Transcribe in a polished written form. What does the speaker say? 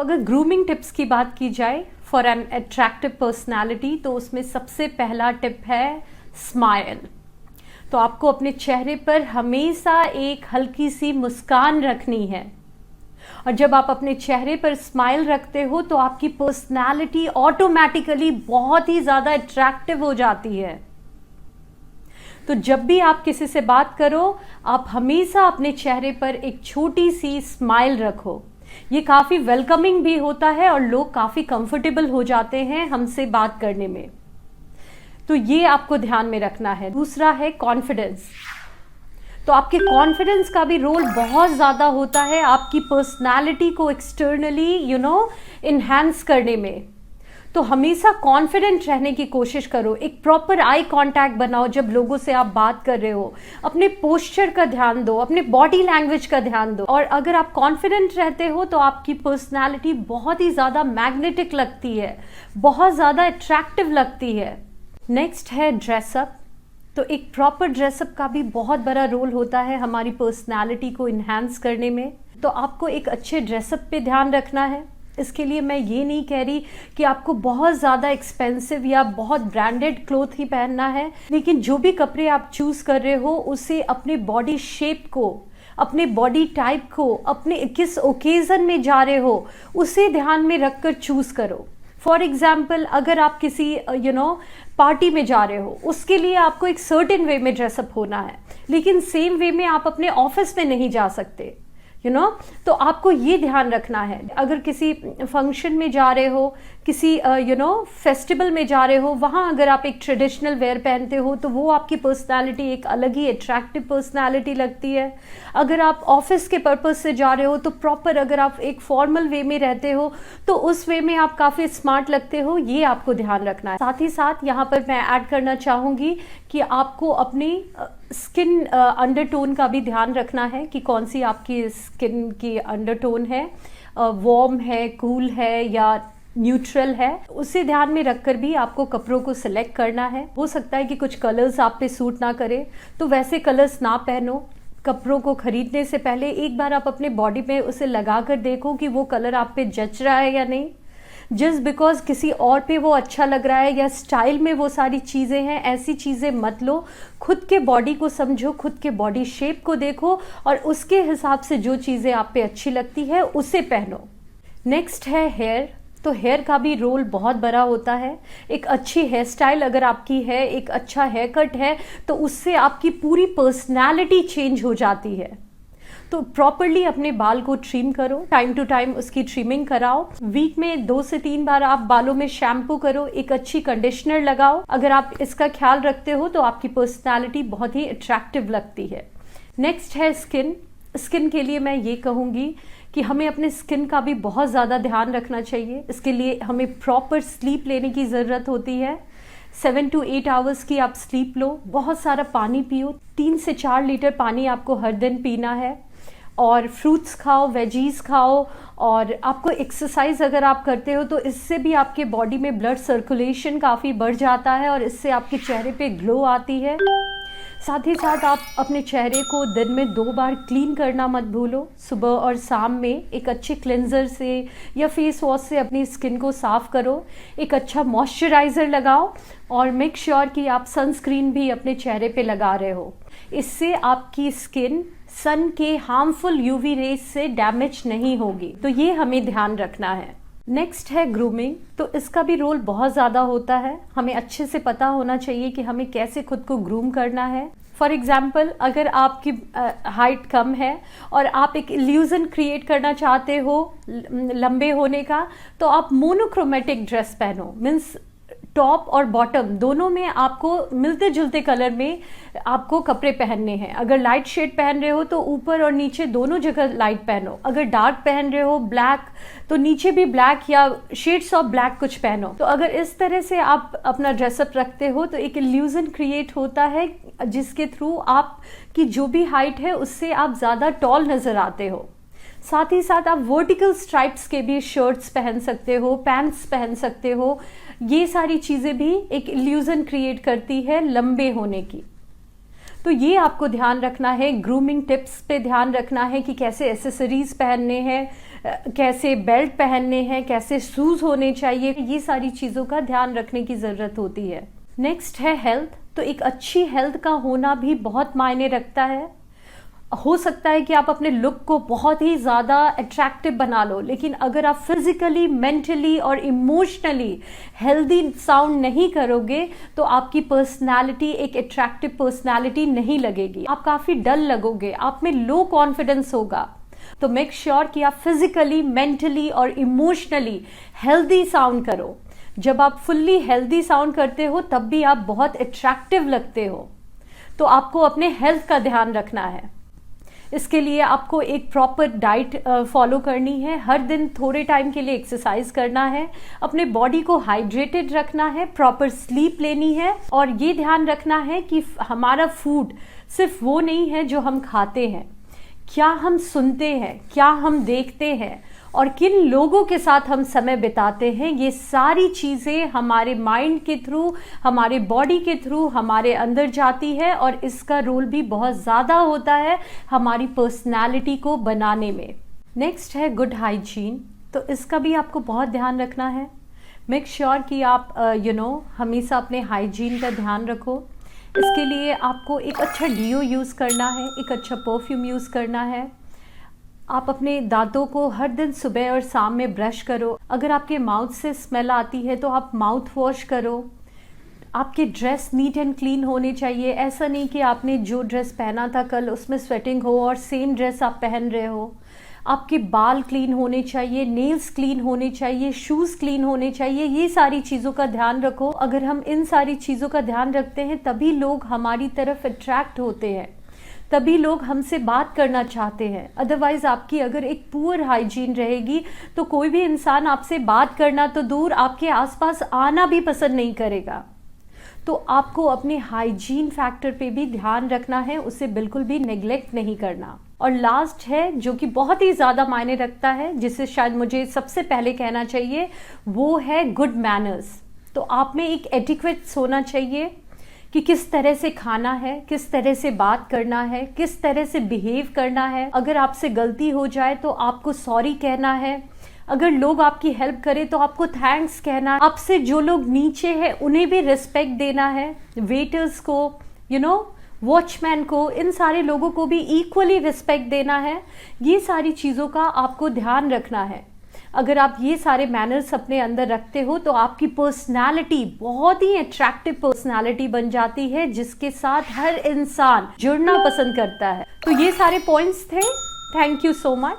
अगर grooming tips की बात की जाए फॉर एन अट्रैक्टिव पर्सनालिटी, तो उसमें सबसे पहला टिप है स्माइल। तो आपको अपने चेहरे पर हमेशा एक हल्की सी मुस्कान रखनी है, और जब आप अपने चेहरे पर स्माइल रखते हो तो आपकी पर्सनालिटी ऑटोमेटिकली बहुत ही ज़्यादा अट्रैक्टिव हो जाती है। तो जब भी आप किसी से बात करो, आप हमेशा अपने चेहरे पर एक छोटी सी स्माइल रखो। ये काफ़ी वेलकमिंग भी होता है और लोग काफ़ी कंफर्टेबल हो जाते हैं हमसे बात करने में। तो ये आपको ध्यान में रखना है। दूसरा है कॉन्फिडेंस। तो आपके कॉन्फिडेंस का भी रोल बहुत ज़्यादा होता है आपकी पर्सनालिटी को एक्सटर्नली इन्हांस करने में। तो हमेशा कॉन्फिडेंट रहने की कोशिश करो। एक प्रॉपर आई कांटेक्ट बनाओ जब लोगों से आप बात कर रहे हो। अपने पोस्चर का ध्यान दो, अपने बॉडी लैंग्वेज का ध्यान दो। और अगर आप कॉन्फिडेंट रहते हो तो आपकी पर्सनालिटी बहुत ही ज़्यादा मैग्नेटिक लगती है, बहुत ज़्यादा अट्रैक्टिव लगती है। नेक्स्ट है ड्रेसअप। तो एक प्रॉपर ड्रेसअप का भी बहुत बड़ा रोल होता है हमारी पर्सनालिटी को इन्हांस करने में। तो आपको एक अच्छे ड्रेसअप पे ध्यान रखना है। इसके लिए मैं ये नहीं कह रही कि आपको बहुत ज़्यादा एक्सपेंसिव या बहुत ब्रांडेड क्लोथ ही पहनना है, लेकिन जो भी कपड़े आप चूज़ कर रहे हो उसे अपने बॉडी शेप को, अपने बॉडी टाइप को, अपने किस ओकेज़न में जा रहे हो उसे ध्यान में रखकर चूज़ करो। फॉर एग्जाम्पल, अगर आप किसी पार्टी में जा रहे हो, उसके लिए आपको एक सर्टेन वे में ड्रेसअप होना है, लेकिन सेम वे में आप अपने ऑफिस में नहीं जा सकते। तो आपको ये ध्यान रखना है। अगर किसी फंक्शन में जा रहे हो, किसी फेस्टिवल में जा रहे हो, वहाँ अगर आप एक ट्रेडिशनल वेयर पहनते हो तो वो आपकी पर्सनालिटी एक अलग ही अट्रैक्टिव पर्सनालिटी लगती है। अगर आप ऑफिस के पर्पस से जा रहे हो तो प्रॉपर, अगर आप एक फॉर्मल वे में रहते हो तो उस वे में आप काफ़ी स्मार्ट लगते हो। ये आपको ध्यान रखना है। साथ ही साथ यहाँ पर मैं ऐड करना चाहूँगी कि आपको अपनी स्किन अंडरटोन का भी ध्यान रखना है कि कौन सी आपकी स्किन की अंडरटोन है, वार्म है, कूल है या न्यूट्रल है। उसे ध्यान में रखकर भी आपको कपड़ों को सिलेक्ट करना है। हो सकता है कि कुछ कलर्स आप पे सूट ना करे, तो वैसे कलर्स ना पहनो। कपड़ों को खरीदने से पहले एक बार आप अपने बॉडी पे उसे लगा कर देखो कि वो कलर आप पे जच रहा है या नहीं। जस्ट बिकॉज किसी और पे वो अच्छा लग रहा है या स्टाइल में वो सारी चीज़ें हैं, ऐसी चीज़ें मत लो। खुद के बॉडी को समझो, खुद के बॉडी शेप को देखो और उसके हिसाब से जो चीज़ें आप पे अच्छी लगती है उसे पहनो। नेक्स्ट है हेयर। तो हेयर का भी रोल बहुत बड़ा होता है। एक अच्छी हेयर स्टाइल अगर आपकी है, एक अच्छा हेयर कट है, तो उससे आपकी पूरी पर्सनैलिटी चेंज हो जाती है। तो प्रॉपरली अपने बाल को ट्रिम करो, टाइम टू टाइम उसकी ट्रिमिंग कराओ। वीक में 2 से 3 बार आप बालों में शैम्पू करो, एक अच्छी कंडीशनर लगाओ। अगर आप इसका ख्याल रखते हो तो आपकी पर्सनैलिटी बहुत ही अट्रैक्टिव लगती है। नेक्स्ट है स्किन। स्किन के लिए मैं ये कहूँगी कि हमें अपने स्किन का भी बहुत ज़्यादा ध्यान रखना चाहिए। इसके लिए हमें प्रॉपर स्लीप लेने की ज़रूरत होती है। 7 to 8 आवर्स की आप स्लीप लो। बहुत सारा पानी पियो, 3 से 4 लीटर पानी आपको हर दिन पीना है। और फ्रूट्स खाओ, वेजीज खाओ। और आपको एक्सरसाइज अगर आप करते हो तो इससे भी आपके बॉडी में ब्लड सर्कुलेशन काफ़ी बढ़ जाता है और इससे आपके चेहरे पे ग्लो आती है। साथ ही साथ आप अपने चेहरे को दिन में 2 बार क्लीन करना मत भूलो। सुबह और शाम में एक अच्छे क्लेंजर से या फेस वॉश से अपनी स्किन को साफ़ करो। एक अच्छा मॉइस्चराइज़र लगाओ और मेक श्योर कि आप सनस्क्रीन भी अपने चेहरे पे लगा रहे हो। इससे आपकी स्किन सन के हार्मफुल यूवी रेज से डैमेज नहीं होगी। तो ये हमें ध्यान रखना है। नेक्स्ट है ग्रूमिंग। तो इसका भी रोल बहुत ज़्यादा होता है। हमें अच्छे से पता होना चाहिए कि हमें कैसे खुद को ग्रूम करना है। फॉर एग्जाम्पल, अगर आपकी हाइट कम है और आप एक इल्यूजन क्रिएट करना चाहते हो लंबे होने का, तो आप मोनोक्रोमेटिक ड्रेस पहनो। मीन्स टॉप और बॉटम दोनों में आपको मिलते जुलते कलर में आपको कपड़े पहनने हैं। अगर लाइट शेड पहन रहे हो तो ऊपर और नीचे दोनों जगह लाइट पहनो। अगर डार्क पहन रहे हो ब्लैक, तो नीचे भी ब्लैक या शेड्स ऑफ ब्लैक कुछ पहनो। तो अगर इस तरह से आप अपना ड्रेसअप रखते हो तो एक इल्यूजन क्रिएट होता है जिसके थ्रू आपकी जो भी हाइट है उससे आप ज़्यादा टॉल नज़र आते हो। साथ ही साथ आप वर्टिकल स्ट्राइप्स के भी शर्ट्स पहन सकते हो, पैंट्स पहन सकते हो। ये सारी चीज़ें भी एक इल्यूजन क्रिएट करती है लंबे होने की। तो ये आपको ध्यान रखना है। ग्रूमिंग टिप्स पे ध्यान रखना है कि कैसे एसेसरीज पहनने हैं, कैसे बेल्ट पहनने हैं, कैसे शूज़ होने चाहिए, ये सारी चीज़ों का ध्यान रखने की ज़रूरत होती है। नेक्स्ट है हेल्थ। तो एक अच्छी हेल्थ का होना भी बहुत मायने रखता है। हो सकता है कि आप अपने लुक को बहुत ही ज़्यादा अट्रैक्टिव बना लो, लेकिन अगर आप फिजिकली, मेंटली और इमोशनली हेल्दी साउंड नहीं करोगे तो आपकी पर्सनालिटी एक अट्रैक्टिव पर्सनालिटी नहीं लगेगी। आप काफ़ी डल लगोगे, आप में लो कॉन्फिडेंस होगा। तो मेक श्योर कि आप फिजिकली, मेंटली और इमोशनली हेल्दी साउंड करो। जब आप फुल्ली हेल्दी साउंड करते हो तब भी आप बहुत अट्रैक्टिव लगते हो। तो आपको अपने हेल्थ का ध्यान रखना है। इसके लिए आपको एक प्रॉपर डाइट फॉलो करनी है, हर दिन थोड़े टाइम के लिए एक्सरसाइज करना है, अपने बॉडी को हाइड्रेटेड रखना है, प्रॉपर स्लीप लेनी है और ये ध्यान रखना है कि हमारा फूड सिर्फ वो नहीं है जो हम खाते हैं, क्या हम सुनते हैं, क्या हम देखते हैं और किन लोगों के साथ हम समय बिताते हैं। ये सारी चीज़ें हमारे माइंड के थ्रू, हमारे बॉडी के थ्रू हमारे अंदर जाती है और इसका रोल भी बहुत ज़्यादा होता है हमारी पर्सनालिटी को बनाने में। नेक्स्ट है गुड हाइजीन। तो इसका भी आपको बहुत ध्यान रखना है। मेक श्योर कि आप हमेशा अपने हाइजीन का ध्यान रखो। इसके लिए आपको एक अच्छा डीओ यूज़ करना है, एक अच्छा परफ्यूम यूज़ करना है। आप अपने दांतों को हर दिन सुबह और शाम में ब्रश करो। अगर आपके माउथ से स्मेल आती है तो आप माउथ वॉश करो। आपके ड्रेस नीट एंड क्लीन होने चाहिए। ऐसा नहीं कि आपने जो ड्रेस पहना था कल उसमें स्वेटिंग हो और सेम ड्रेस आप पहन रहे हो। आपके बाल क्लीन होने चाहिए, नेल्स क्लीन होने चाहिए, शूज़ क्लीन होने चाहिए। ये सारी चीज़ों का ध्यान रखो। अगर हम इन सारी चीज़ों का ध्यान रखते हैं तभी लोग हमारी तरफ अट्रैक्ट होते हैं, तभी लोग हमसे बात करना चाहते हैं। अदरवाइज आपकी अगर एक पुअर हाइजीन रहेगी तो कोई भी इंसान आपसे बात करना तो दूर, आपके आसपास आना भी पसंद नहीं करेगा। तो आपको अपने हाइजीन फैक्टर पे भी ध्यान रखना है, उसे बिल्कुल भी नेग्लेक्ट नहीं करना। और लास्ट है जो कि बहुत ही ज़्यादा मायने रखता है, जिसे शायद मुझे सबसे पहले कहना चाहिए, वो है गुड मैनर्स। तो आप में एक एटिक्वेट्स होना चाहिए कि किस तरह से खाना है, किस तरह से बात करना है, किस तरह से बिहेव करना है। अगर आपसे गलती हो जाए तो आपको सॉरी कहना है। अगर लोग आपकी हेल्प करें तो आपको थैंक्स कहना है। आपसे जो लोग नीचे हैं उन्हें भी रिस्पेक्ट देना है। वेटर्स को, वॉचमैन को, इन सारे लोगों को भी इक्वली रिस्पेक्ट देना है। ये सारी चीज़ों का आपको ध्यान रखना है। अगर आप ये सारे मैनर्स अपने अंदर रखते हो तो आपकी पर्सनालिटी बहुत ही अट्रैक्टिव पर्सनालिटी बन जाती है, जिसके साथ हर इंसान जुड़ना पसंद करता है। तो ये सारे पॉइंट्स थे। Thank you so much.